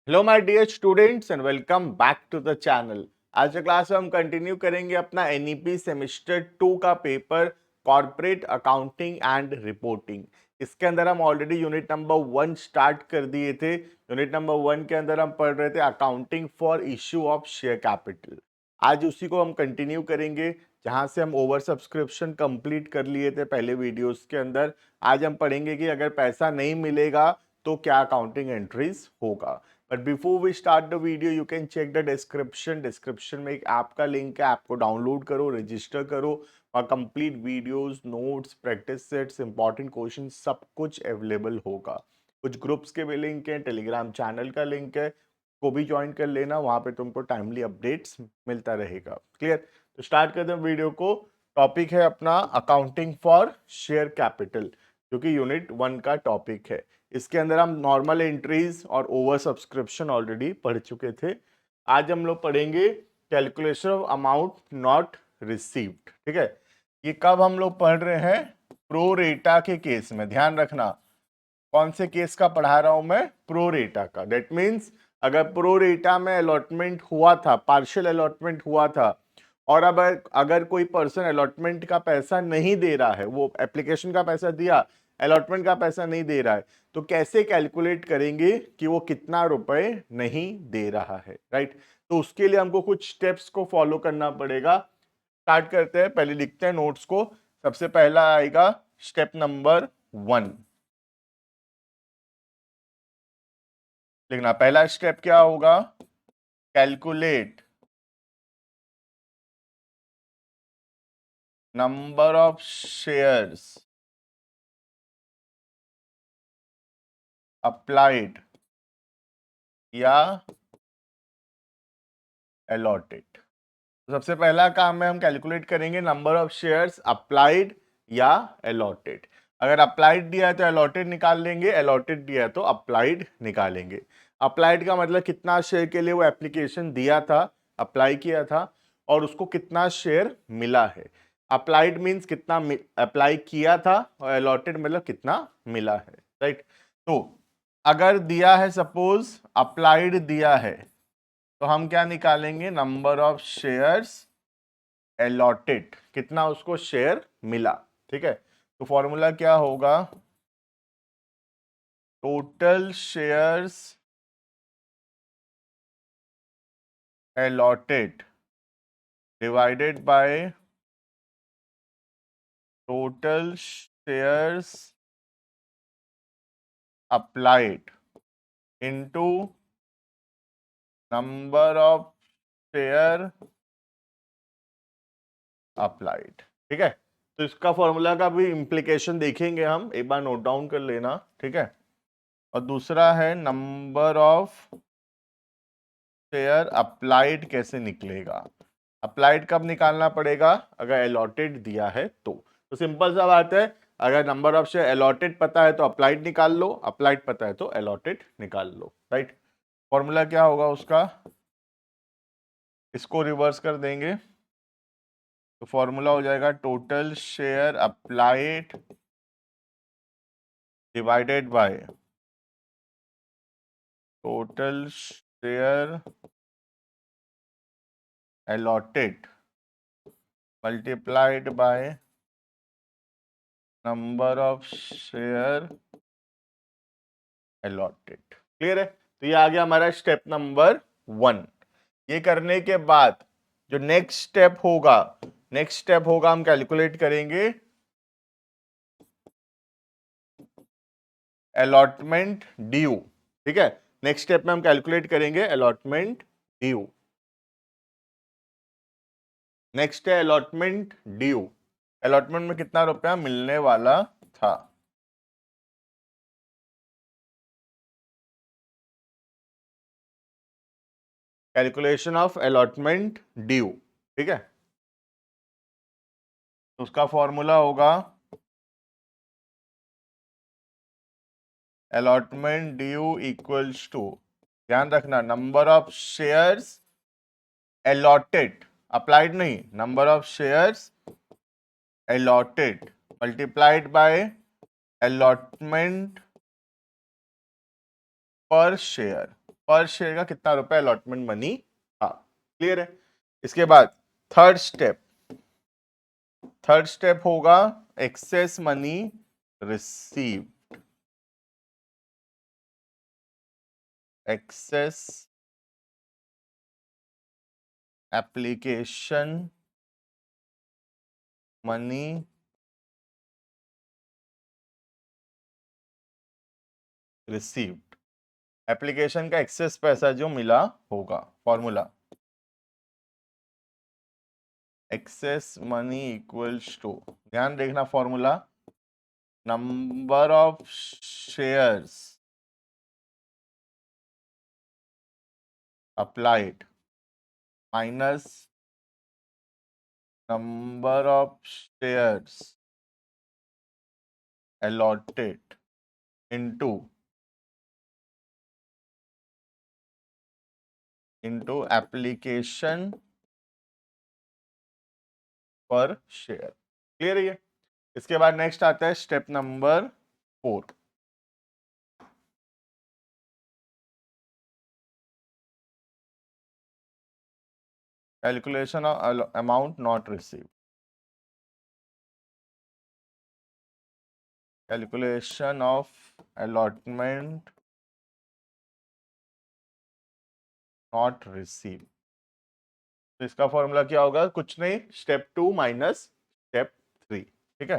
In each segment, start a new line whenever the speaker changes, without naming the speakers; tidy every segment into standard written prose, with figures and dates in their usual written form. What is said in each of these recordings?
Hello my dear students and welcome back to the channel. आज के class में हम कंटिन्यू करेंगे अपना एनईपी सेमेस्टर 2 का paper corporate accounting and reporting. इसके अंदर हम ऑलरेडी यूनिट नंबर 1 स्टार्ट कर दिए थे। यूनिट नंबर 1 के अंदर हम पढ़ रहे थे accounting for issue of share capital. आज उसी को हम कंटिन्यू करेंगे जहां से हम ओवर सब्सक्रिप्शन कंप्लीट कर लिए थे पहले वीडियोस के अंदर। आज हम पढ़ेंगे कि अगर पैसा नहीं मिलेगा तो क्या अकाउंटिंग एंट्रीज होगा। But before we start the video you can check the description में एक ऐप का लिंक है। ऐप को डाउनलोड करो, रजिस्टर करो और complete videos, notes, practice sets, important question सब कुछ अवेलेबल होगा। कुछ ग्रुप्स के भी लिंक है, टेलीग्राम चैनल का लिंक है, को भी ज्वाइन कर लेना। वहां पे तुमको टाइमली अपडेट्स मिलता रहेगा। क्लियर? तो स्टार्ट करते हैं वीडियो को। टॉपिक है अपना अकाउंटिंग फॉर शेयर कैपिटल, जो कि यूनिट 1 का टॉपिक है। इसके अंदर हम नॉर्मल एंट्रीज और ओवर सब्सक्रिप्शन ऑलरेडी पढ़ चुके थे। आज हम लोग पढ़ेंगे calculation of amount not received. ठीक है, ये कब हम लोग पढ़ रहे हैं? प्रो रेटा के केस में। ध्यान रखना कौन से केस का पढ़ा रहा हूं मैं? प्रो रेटा का। दैट मीन्स अगर प्रो रेटा में अलॉटमेंट हुआ था, पार्शियल अलॉटमेंट हुआ था, और अब अगर कोई पर्सन अलॉटमेंट का पैसा नहीं दे रहा है, वो एप्लीकेशन का पैसा दिया, अलॉटमेंट का पैसा नहीं दे रहा है, तो कैसे कैलकुलेट करेंगे कि वो कितना रुपए नहीं दे रहा है? राइट। तो उसके लिए हमको कुछ स्टेप्स को फॉलो करना पड़ेगा। स्टार्ट करते हैं, पहले लिखते हैं नोट्स को। सबसे पहला आएगा स्टेप नंबर 1। लिखना, पहला स्टेप क्या होगा? Calculate number of shares applied या अलॉटेड। तो सबसे पहला काम है, हम कैलकुलेट करेंगे नंबर ऑफ शेयर्स अप्लाइड या अलॉटेड। अगर अप्लाइड दिया है तो अलॉटेड निकाल लेंगे, अलॉटेड दिया है तो अप्लाइड निकालेंगे। अप्लाइड का मतलब कितना शेयर के लिए वो एप्लीकेशन दिया था, अप्लाई किया था, और उसको कितना शेयर मिला है। अप्लाइड मीन्स कितना अप्लाई किया था, और अलॉटेड मतलब कितना मिला है। राइट। तो अगर दिया है, सपोज अप्लाइड दिया है, तो हम क्या निकालेंगे? नंबर ऑफ शेयर्स अलॉटेड, कितना उसको शेयर मिला। ठीक है, तो फॉर्मूला क्या होगा? Total shares allotted divided by total shares applied into number of share applied. ठीक है, तो इसका फॉर्मूला का भी इम्प्लीकेशन देखेंगे हम, एक बार नोट डाउन कर लेना। ठीक है, और दूसरा है नंबर ऑफ शेयर अप्लाइड कैसे निकलेगा? अप्लाइड कब निकालना पड़ेगा? अगर अलॉटेड दिया है तो सिंपल सा बात है, अगर नंबर ऑफ शेयर अलॉटेड पता है तो अप्लाइड निकाल लो, अप्लाइड पता है तो अलॉटेड निकाल लो। राइट। फॉर्मूला क्या होगा उसका? इसको रिवर्स कर देंगे तो फॉर्मूला हो जाएगा total share applied divided by total share allotted multiplied by number of share allotted। Clear है? तो ये आ गया हमारा स्टेप नंबर 1। ये करने के बाद जो नेक्स्ट स्टेप होगा हम कैलकुलेट करेंगे अलॉटमेंट ड्यू। ठीक है, नेक्स्ट स्टेप में हम कैलकुलेट करेंगे अलॉटमेंट ड्यू। नेक्स्ट है अलॉटमेंट ड्यू। अलॉटमेंट में कितना रुपया मिलने वाला था। Calculation of allotment due. ठीक है, तो उसका फॉर्मूला होगा अलॉटमेंट ड्यू इक्वल्स टू, ध्यान रखना, number of shares allotted, applied नहीं, number of shares allotted multiplied by allotment per share. Per share का कितना रुपए अलॉटमेंट मनी था। क्लियर है। इसके बाद थर्ड स्टेप होगा excess money receive, excess application money received, application का एक्सेस पैसा जो मिला होगा। Formula excess money equals to, ध्यान देखना formula, number of shares applied minus number of shares allotted into application पर शेयर। क्लियर है ये। इसके बाद नेक्स्ट आता है step number 4, calculation of amount not receive, calculation of allotment not receive. तो इसका फॉर्मूला क्या होगा, कुछ नहीं, स्टेप 2 माइनस स्टेप 3। ठीक है।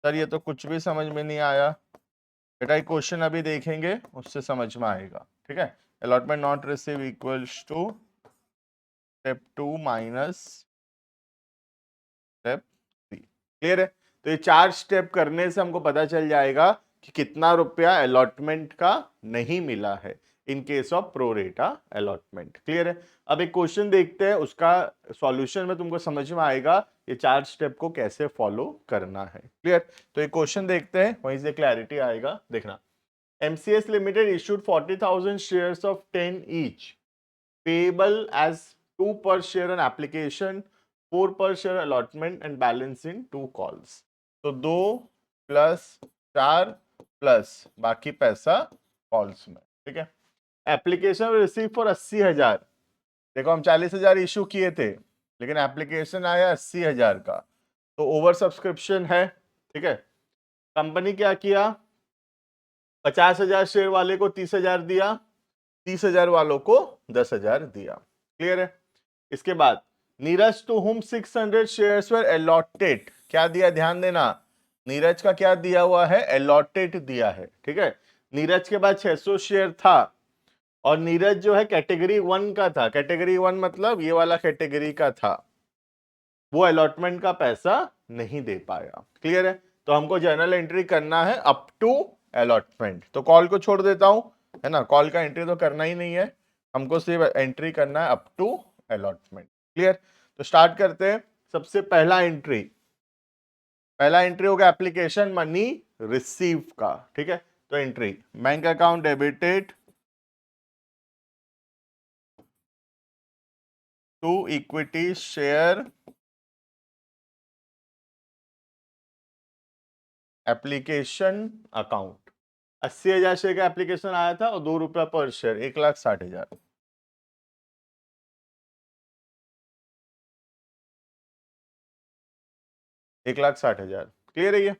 सर ये तो कुछ भी समझ में नहीं आया बेटा, एक क्वेश्चन अभी देखेंगे उससे समझ में आएगा। ठीक है। Allotment not receive equals to step 2 minus step 3। Clear है। तो ये 4 स्टेप करने से हमको पता चल जाएगा कि कितना रुपया अलॉटमेंट का नहीं मिला है in case of pro rata allotment. Clear है। अब एक क्वेश्चन देखते हैं, उसका सॉल्यूशन में तुमको समझ में आएगा ये 4 स्टेप को कैसे फॉलो करना है। क्लियर। तो एक क्वेश्चन देखते हैं, वहीं से क्लैरिटी आएगा। देखना, MCS Limited issued 40,000 shares of 10 each, payable as 2 per share on application, 4 per share allotment and balance in 2 calls. तो 2 प्लस 4 प्लस बाकी पैसा कॉल्स में। ठीक है। Application receive for 80,000। देखो हम 40,000 इशू किए थे, लेकिन एप्लीकेशन आया 80,000 का, तो ओवर सब्सक्रिप्शन है। ठीक है। कंपनी क्या किया, 50,000 शेयर वाले को 30,000 दिया, 30,000 वालों को 10,000 दिया। क्लियर है। इसके बाद Neeraj to whom 600 shares were allotted, क्या दिया ध्यान देना, नीरज का क्या दिया हुआ है, अलॉटेड दिया है। ठीक है। नीरज के बाद 600 शेयर था और नीरज जो है कैटेगरी 1 का था, कैटेगरी 1 मतलब ये वाला कैटेगरी का था, वो अलॉटमेंट का पैसा नहीं दे पाया। क्लियर है। तो हमको जर्नल एंट्री करना है अप टू अलॉटमेंट, तो कॉल को छोड़ देता हूं, है ना, कॉल का एंट्री तो करना ही नहीं है, हमको सिर्फ एंट्री करना है अप टू अलॉटमेंट। क्लियर। तो स्टार्ट करते हैं। सबसे पहला एंट्री होगा एप्लीकेशन मनी रिसीव का। ठीक है। तो entry bank account debited to equity share application account, 80,000 share का एप्लीकेशन आया था और 2 रुपया पर शेयर, 1,60,000। 1,60,000। क्लियर है ये।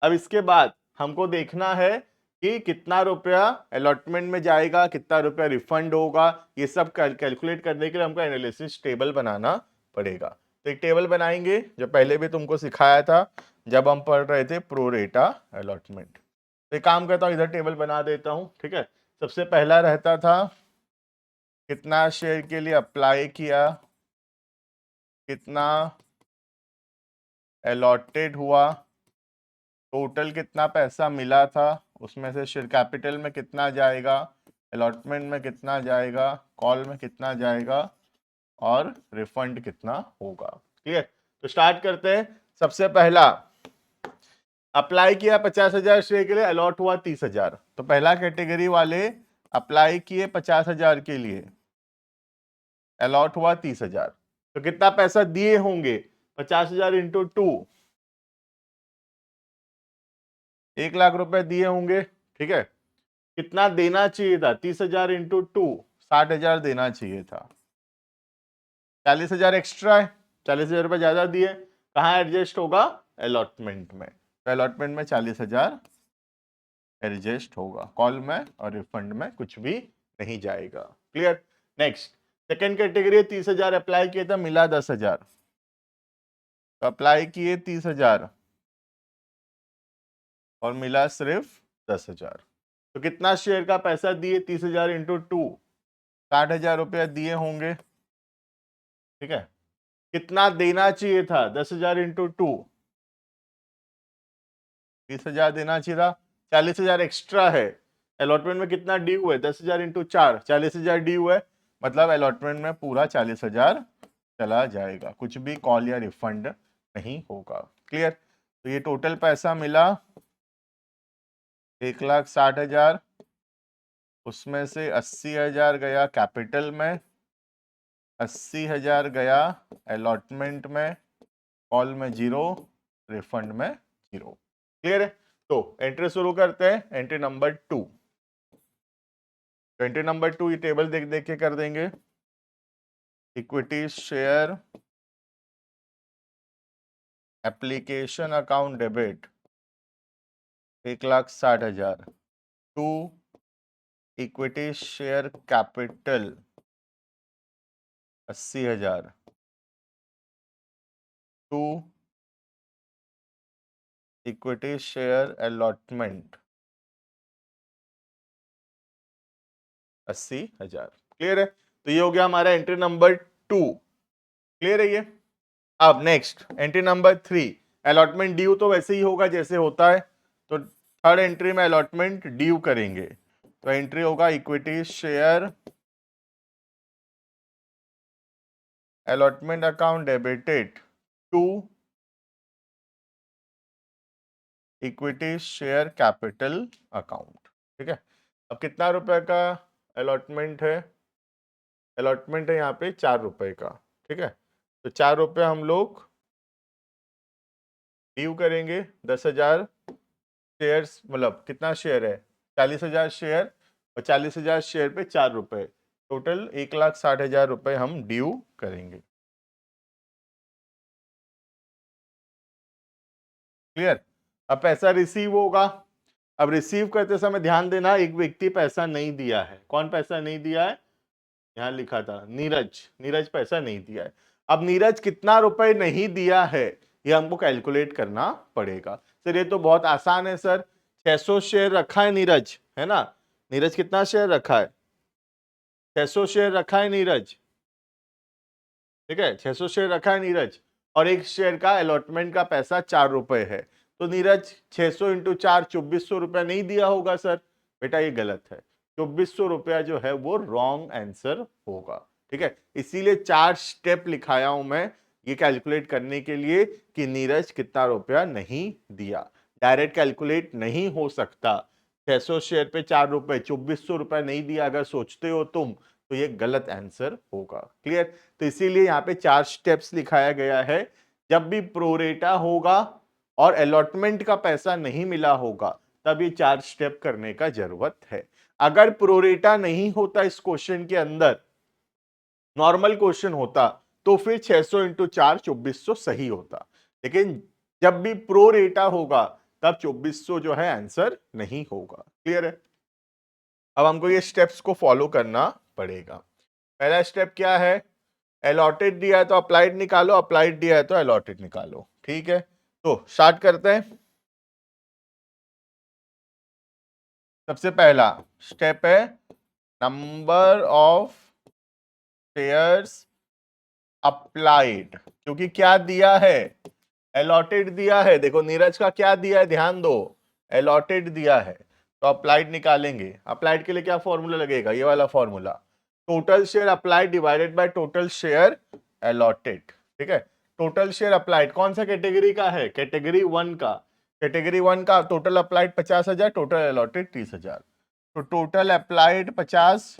अब इसके बाद हमको देखना है कि कितना रुपया अलॉटमेंट में जाएगा, कितना रुपया रिफंड होगा, ये सब कैलकुलेट करने के लिए हमको एनालिसिस टेबल बनाना पड़ेगा। तो एक टेबल बनाएंगे जो पहले भी तुमको सिखाया था जब हम पढ़ रहे थे प्रोरेटा अलॉटमेंट। तो एक काम करता हूँ, इधर टेबल बना देता हूँ। ठीक है। सबसे पहला रहता था कितना शेयर के लिए अप्लाई किया, कितना अलॉटेड हुआ, टोटल कितना पैसा मिला था, उसमें से शेयर कैपिटल में कितना जाएगा, अलॉटमेंट में कितना जाएगा, कॉल में कितना जाएगा और रिफंड कितना होगा। क्लियर। तो स्टार्ट करते हैं। सबसे पहला अप्लाई किया 50,000 शेयर के लिए, अलॉट हुआ 30,000। तो पहला कैटेगरी वाले अप्लाई किए 50,000 के लिए, अलॉट हुआ 30,000। तो कितना पैसा दिए होंगे, 50,000 इंटू 2, 1,00,000 रुपए दिए होंगे, ठीक है। कितना देना चाहिए था? 30,000 इंटू 2, 60,000 देना चाहिए था। 40,000 एक्स्ट्रा है, 40,000 रुपए ज्यादा दिए, कहाँ एडजस्ट होगा? अलॉटमेंट में। तो अलॉटमेंट में 40,000 एडजस्ट होगा, कॉल में और रिफंड में कुछ भी नहीं जाएगा। Clear? Next, second category 30,000 apply किया था, मिला 10,000, तो अप्लाई किए 30,000 और मिला सिर्फ 10,000, तो कितना शेयर का पैसा दिए? 30,000 इंटू 2, 60,000 रुपया दिए होंगे, ठीक है। कितना देना चाहिए था? 10,000 इंटू 2, 20,000 देना चाहिए था, 40,000 एक्स्ट्रा है। अलॉटमेंट में कितना ड्यू है? 10,000 इंटू 4, 40,000 ड्यू है, मतलब अलॉटमेंट में पूरा 40,000 चला जाएगा, कुछ भी कॉल या रिफंड नहीं होगा। क्लियर? तो ये टोटल पैसा मिला 1,60,000, उसमें से 80,000 गया कैपिटल में, 80,000 गया अलॉटमेंट में, कॉल में 0, रिफंड में 0। क्लियर है? तो एंट्री शुरू करते हैं, एंट्री नंबर 2। एंट्री नंबर 2 ये टेबल देख देख के कर देंगे। Equity share application account debit 1,60,000 to equity share capital 80,000 to equity share allotment 80,000। Clear है? तो ये हो गया हमारा एंट्री नंबर 2। क्लियर है ये? अब next entry number 3, allotment due तो वैसे ही होगा जैसे होता है, तो थर्ड एंट्री में अलॉटमेंट ड्यू करेंगे, तो एंट्री होगा equity share allotment account debited to equity share capital account. ठीक है। अब कितना रुपए का अलॉटमेंट है? अलॉटमेंट है यहाँ पे 4 रुपए का। ठीक है, तो 4 रुपए हम लोग ड्यू करेंगे। 10,000 शेयर्स, मतलब कितना शेयर है? 40,000 शेयर, और 40,000 शेयर पे 4 रुपए, टोटल 1,60,000 रुपए हम ड्यू करेंगे। क्लियर? अब पैसा रिसीव होगा। अब रिसीव करते समय ध्यान देना, एक व्यक्ति पैसा नहीं दिया है। कौन पैसा नहीं दिया है? यहां लिखा था नीरज। नीरज पैसा नहीं दिया है। अब नीरज कितना रुपए नहीं दिया है, ये हमको कैलकुलेट करना पड़ेगा। सर ये तो बहुत आसान है सर, 600 शेयर रखा है नीरज, है ना। नीरज कितना शेयर रखा है? 600 शेयर रखा है नीरज। ठीक है, 600 शेयर रखा है नीरज, और एक शेयर का अलॉटमेंट का पैसा 4 रुपए है, तो नीरज 600 इंटू 4, 2,400 रुपया नहीं दिया होगा सर। बेटा ये गलत है, 2,400 रुपया जो है वो रॉन्ग आंसर होगा। ठीक है, इसीलिए 4 स्टेप लिखाया हूं मैं ये कैलकुलेट करने के लिए कि नीरज कितना रुपया नहीं दिया। डायरेक्ट कैलकुलेट नहीं हो सकता। 600 शेयर पे 4 रुपए, 2,400 रुपया नहीं दिया अगर सोचते हो तुम, तो ये गलत आंसर होगा। क्लियर? तो इसीलिए यहाँ पे 4 स्टेप्स लिखाया गया है। जब भी प्रोरेटा होगा और अलॉटमेंट का पैसा नहीं मिला होगा, तब ये 4 स्टेप करने का जरूरत है। अगर प्रोरेटा नहीं होता इस क्वेश्चन के अंदर, नॉर्मल क्वेश्चन होता, तो फिर 600 इंटू 4, 2,400 सही होता। लेकिन जब भी प्रोरेटा होगा, तब 2,400 जो है आंसर नहीं होगा। क्लियर है? अब हमको ये स्टेप्स को फॉलो करना पड़ेगा। पहला स्टेप क्या है? अलॉटेड दिया है तो अप्लाइड निकालो, अप्लाइड दिया है तो अलॉटेड निकालो। ठीक है, तो स्टार्ट करते हैं। सबसे पहला स्टेप है नंबर ऑफ शेयर्स अप्लाइड, क्योंकि क्या दिया है? अलॉटेड दिया है। देखो नीरज का क्या दिया है, ध्यान दो, अलॉटेड दिया है, तो अप्लाइड निकालेंगे। अप्लाइड के लिए क्या फॉर्मूला लगेगा? ये वाला formula, total share applied divided by total share allotted. ठीक है, टोटल शेयर अप्लाइड कौन सा कैटेगरी का है? कैटेगरी 1 का। कैटेगरी 1 का टोटल अप्लाइड 50,000, टोटल अलॉटेड 30,000, तो total applied 50,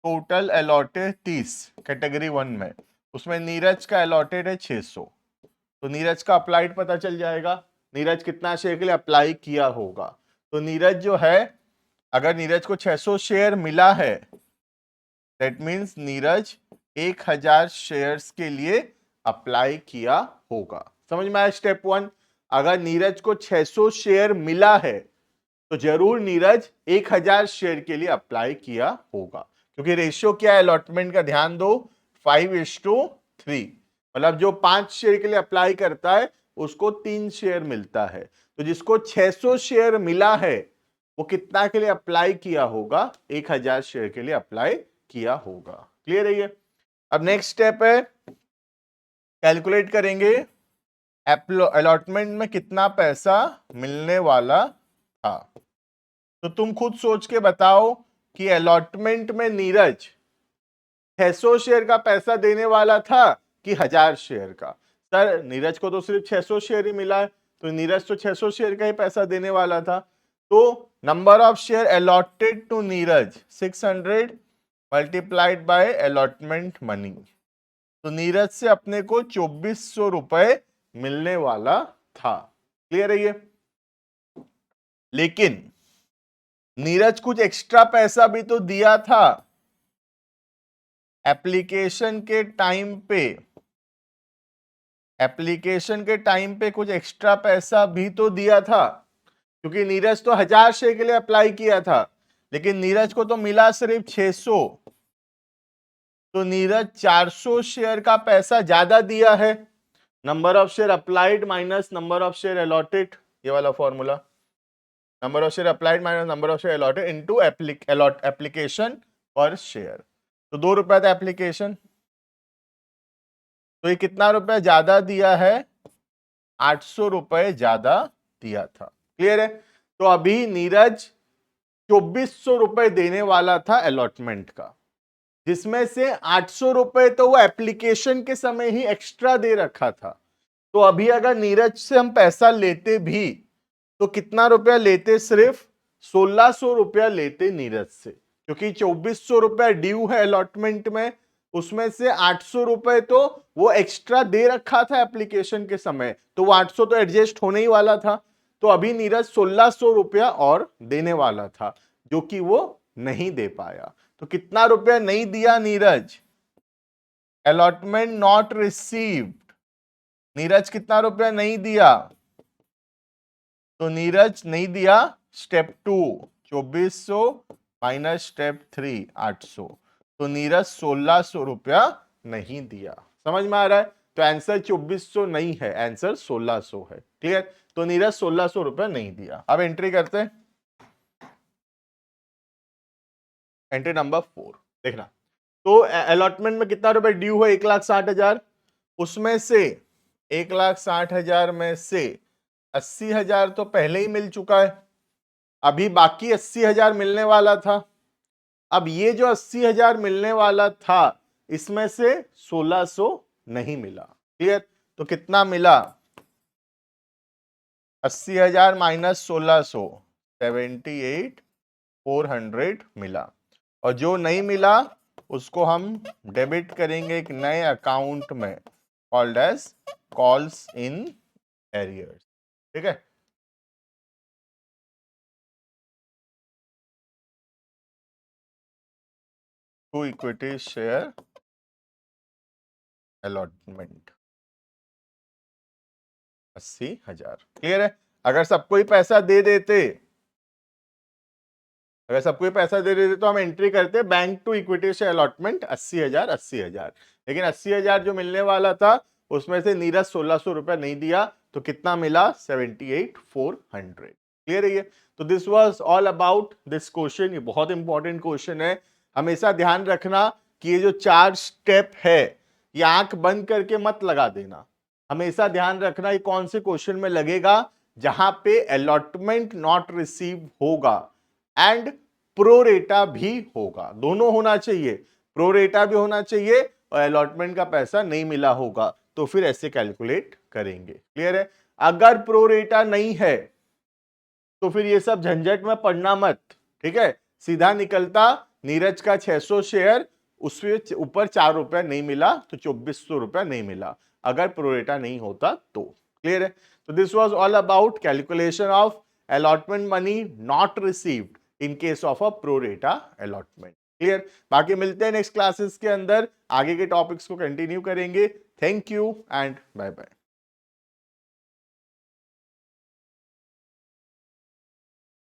total allotted 30 category 1 में। उसमें नीरज का अलॉटेड है 600, तो नीरज का अप्लाइड पता चल जाएगा। नीरज कितना शेयर के लिए अप्लाई किया होगा। तो नीरज जो है, अगर नीरज को 600 शेयर मिला है, दैट मीन्स नीरज 1000 शेयर्स के लिए अप्लाई किया होगा। समझ में आया स्टेप 1। अगर नीरज को 600 शेयर मिला है तो जरूर नीरज 1000 शेयर के लिए अप्लाई किया होगा, क्योंकि रेशियो क्या है अलॉटमेंट का, ध्यान दो, 5:3। मतलब जो 5 शेयर के लिए अप्लाई करता है उसको 3 शेयर मिलता है। तो जिसको 600 शेयर मिला है वो कितना के लिए अप्लाई किया होगा, 1000 शेयर के लिए अप्लाई किया होगा। क्लियर है ये। अब नेक्स्ट स्टेप है, कैलकुलेट करेंगे अलॉटमेंट में कितना पैसा मिलने वाला था। तो तुम खुद सोच के बताओ कि अलॉटमेंट में नीरज 600 शेयर का पैसा देने वाला था कि 1000 शेयर का। सर नीरज को तो सिर्फ 600 शेयर ही मिला है, तो नीरज तो 600 शेयर का ही पैसा देने वाला था। तो number of share allotted to Neeraj 600 multiplied by allotment money. तो नीरज से अपने को 2400 रुपए मिलने वाला था। क्लियर है ये। लेकिन नीरज कुछ एक्स्ट्रा पैसा भी तो दिया था एप्लीकेशन के टाइम पे। एप्लीकेशन के टाइम पे कुछ एक्स्ट्रा पैसा भी तो दिया था, क्योंकि नीरज तो 1000 शेयर के लिए अप्लाई किया था, लेकिन नीरज को तो मिला सिर्फ 600। तो नीरज 400 शेयर का पैसा ज्यादा दिया है। Number of share applied minus number of share allotted, ये वाला formula, number of share applied minus number of share allotted into application पर शेयर। तो 2 रुपया था एप्लीकेशन, तो ये कितना रुपया ज्यादा दिया है, 800 रुपए ज्यादा दिया था। क्लियर है। तो अभी नीरज 2400 रुपए देने वाला था अलॉटमेंट का, जिसमें से 800 रुपए तो वो एप्लीकेशन के समय ही एक्स्ट्रा दे रखा था। तो अभी अगर नीरज से हम पैसा लेते भी तो कितना रुपया लेते, सिर्फ 1600 रुपया लेते नीरज से, क्योंकि 2400 रुपया ड्यू है अलॉटमेंट में, उसमें से 800 रुपए तो वो एक्स्ट्रा दे रखा था एप्लीकेशन के समय, तो वो 800 तो एडजस्ट होने ही वाला था। तो अभी नीरज 1600 रुपया और देने वाला था, जो कि वो नहीं दे पाया। तो कितना रुपया नहीं दिया Neeraj, allotment not received. Neeraj कितना रुपया नहीं दिया, तो नीरज नहीं दिया स्टेप 2 2400 माइनस स्टेप 3 800, तो नीरज 1600 रुपया नहीं दिया। समझ में आ रहा है। तो आंसर 2400 नहीं है, आंसर 1600 है। क्लियर। तो नीरज 1600 रुपया नहीं दिया। अब एंट्री करते हैं, एंट्री नंबर 4 देखना। तो अलॉटमेंट में कितना रुपए ड्यू है, 1,60,000, उसमें से 1,60,000 में से 80,000 तो पहले ही मिल चुका है, अभी बाकी 80,000 मिलने वाला था। अब ये जो 80,000 मिलने वाला था इसमें से 1600 नहीं मिला। क्लियर। तो कितना मिला, 80,000 माइनस 1600 78,400 मिला। और जो नहीं मिला उसको हम डेबिट करेंगे एक नए अकाउंट में, called as calls in arrears. ठीक है। To equity share allotment 80,000। Clear है। अगर सबको ही पैसा दे देते, अगर सबको ही पैसा दे देते तो हम एंट्री करते bank to equity share allotment 80,000 80,000, लेकिन 80,000 जो मिलने वाला था उसमें से नीरज 1600 रुपया नहीं दिया, तो कितना मिला, 78,400। क्लियर है ये। तो this was all about this question. ये बहुत इंपॉर्टेंट क्वेश्चन है। हमेशा ध्यान रखना कि ये जो 4 स्टेप है ये आंख बंद करके मत लगा देना। हमेशा ध्यान रखना ये कौन से क्वेश्चन में लगेगा, जहां पे अलॉटमेंट नॉट रिसीव होगा एंड प्रोरेटा भी होगा। दोनों होना चाहिए, प्रोरेटा भी होना चाहिए और अलॉटमेंट का पैसा नहीं मिला होगा, तो फिर ऐसे कैलकुलेट करेंगे। क्लियर है। अगर प्रोरेटा नहीं है तो फिर ये सब झंझट में पड़ना मत। ठीक है। सीधा निकलता नीरज का 600 शेयर, उससे ऊपर 4 रुपया नहीं मिला, तो 2400 रुपया नहीं मिला, अगर प्रोरेटा नहीं होता तो। क्लियर है? तो this was all about calculation of allotment money not received in case of a pro रेटा अलॉटमेंट। क्लियर? बाकी मिलते हैं नेक्स्ट क्लासेस के अंदर, आगे के टॉपिक्स को कंटिन्यू करेंगे। Thank you and bye bye.